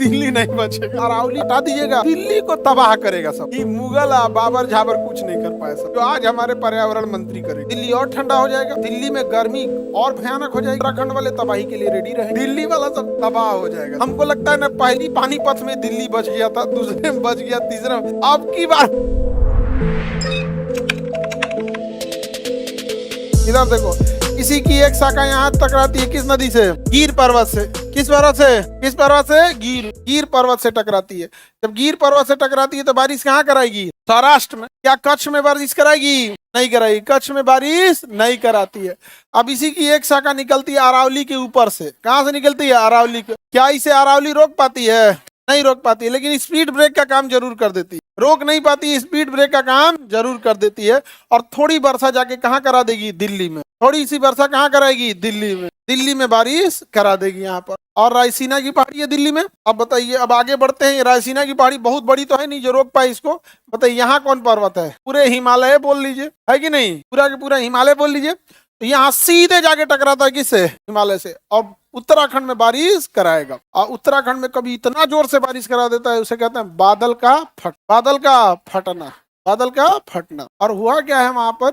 दिल्ली नहीं बचेगा। अरावली हटा दीजिएगा, दिल्ली को तबाह करेगा सब। ये मुगल बाबर झाबर कुछ नहीं कर पाए सब, जो आज हमारे पर्यावरण मंत्री करे। दिल्ली और ठंडा हो जाएगा, दिल्ली में गर्मी और भयानक हो जाएगी। उत्तराखंड वाले तबाही के लिए रेडी रहे, दिल्ली वाला सब तबाह हो जाएगा। हमको लगता है ना, पहली पानीपत में दिल्ली बच गया था, दूसरे में बच गया, तीसरे में अब की बार। इधर देखो, किसी की एक शाखा यहाँ टकराती है किस नदी से? गिर पर्वत से। किस पर्वत से? किस पर्वत से? गिर पर्वत से टकराती है। जब गिर पर्वत से टकराती है तो बारिश कहाँ कराएगी? सौराष्ट्र में। क्या कच्छ में बारिश कराएगी? नहीं कराएगी, कच्छ में बारिश नहीं कराती है। अब इसी की एक शाखा निकलती है अरावली के ऊपर से। कहाँ से निकलती है? अरावली के। क्या इसे अरावली रोक पाती है? नहीं रोक पाती है, लेकिन स्पीड ब्रेक का काम जरूर कर देती है। रोक नहीं पाती, स्पीड ब्रेक का काम जरूर कर देती है। और थोड़ी वर्षा जाके कहाँ करा देगी? दिल्ली में। थोड़ी सी वर्षा कहाँ कराएगी? दिल्ली में। दिल्ली में बारिश करा देगी यहाँ पर। और रायसीना की पहाड़ी है दिल्ली में। अब बताइए, अब आगे बढ़ते हैं। रायसीना की पहाड़ी बहुत बड़ी तो है नहीं जो रोक पाए इसको। बताइए यहाँ कौन पर्वत है? पूरे हिमालय बोल लीजिए, है कि नहीं? पूरा के पूरा हिमालय बोल लीजिए। तो यहाँ सीधे जाके टकराता है किससे? हिमालय से। और उत्तराखंड में बारिश कराएगा। और उत्तराखंड में कभी इतना जोर से बारिश करा देता है, उसे कहते हैं बादल का फटना। बादल का फटना। और हुआ क्या है वहां पर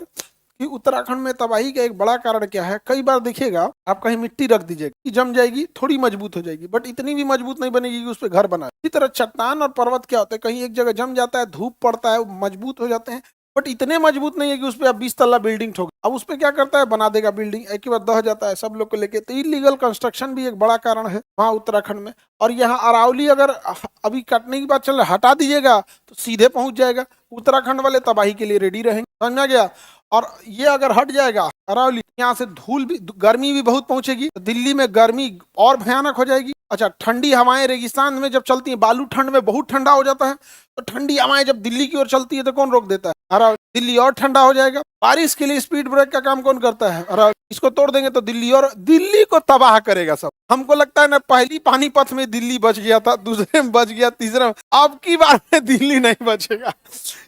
कि उत्तराखंड में तबाही का एक बड़ा कारण क्या है? कई बार देखिएगा, आप कहीं मिट्टी रख दीजिएगा, जम जाएगी, थोड़ी मजबूत हो जाएगी, बट इतनी भी मजबूत नहीं बनेगी कि उस पर घर बना। इसी तरह चट्टान और पर्वत क्या होते हैं, कहीं एक जगह जम जाता है, धूप पड़ता है, मजबूत हो जाते हैं, बट इतने मजबूत नहीं है कि उस पर 20 तल्ला बिल्डिंग ठोक। अब उस पर क्या करता है? बना देगा बिल्डिंग, एक ही बार दह जाता है सब लोग को लेके। तो इलीगल कंस्ट्रक्शन भी एक बड़ा कारण है वहाँ उत्तराखंड में। और यहाँ अरावली अगर अभी कटने की बात चल रहा है, हटा दीजिएगा तो सीधे पहुंच जाएगा। उत्तराखंड वाले तबाही के लिए रेडी रहेंगे, समझ में आ गया? और ये अगर हट जाएगा अरावली, यहाँ से धूल भी, गर्मी भी बहुत पहुंचेगी, तो दिल्ली में गर्मी और भयानक हो जाएगी। अच्छा, ठंडी हवाएं रेगिस्तान में जब चलती हैं, बालू ठंड में बहुत ठंडा हो जाता है, तो ठंडी हवाएं जब दिल्ली की ओर चलती है तो कौन रोक देता है? अरावली। दिल्ली और ठंडा हो जाएगा। बारिश के लिए स्पीड ब्रेक का काम कौन करता है? अरावली। इसको तोड़ देंगे तो दिल्ली को तबाह करेगा सब। हमको लगता है ना, पहली पानीपत में दिल्ली बच गया था, दूसरे में बच गया, तीसरे में अब की बार में दिल्ली नहीं बचेगा।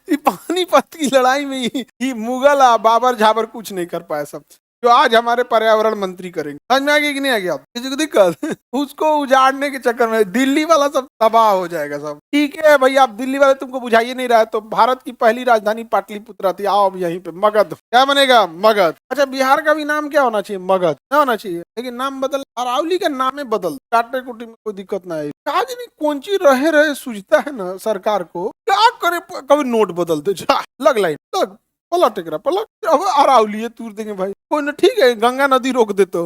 ये पानीपत की लड़ाई में ही मुगल बाबर झाबर कुछ नहीं कर पाए सब, जो आज हमारे पर्यावरण मंत्री करेंगे। समझ में आ गया कि नहीं आ गया? किसी को दिक्कत? उसको उजाड़ने के चक्कर में दिल्ली वाला सब तबाह हो जाएगा सब। ठीक है भैया, आप दिल्ली वाले तुमको बुझाइए नहीं रहा है, तो भारत की पहली राजधानी पाटलिपुत्रा थी। आओ अब यहीं पे मगध। क्या बनेगा? मगध। अच्छा, बिहार का भी नाम क्या होना चाहिए? मगध। क्या होना चाहिए? लेकिन नाम बदल, अरावली का नाम बदल, काटने कुटी में कोई दिक्कत ना आई। आज नहीं कौन चीज रहे सूझता है ना सरकार को, क्या करे? कभी नोट बदल दे, लग लाइन लग, पलट टेकरा पलट। अब अरावली तूर देंगे भाई, कोई ना, ठीक है, गंगा नदी रोक देते हो।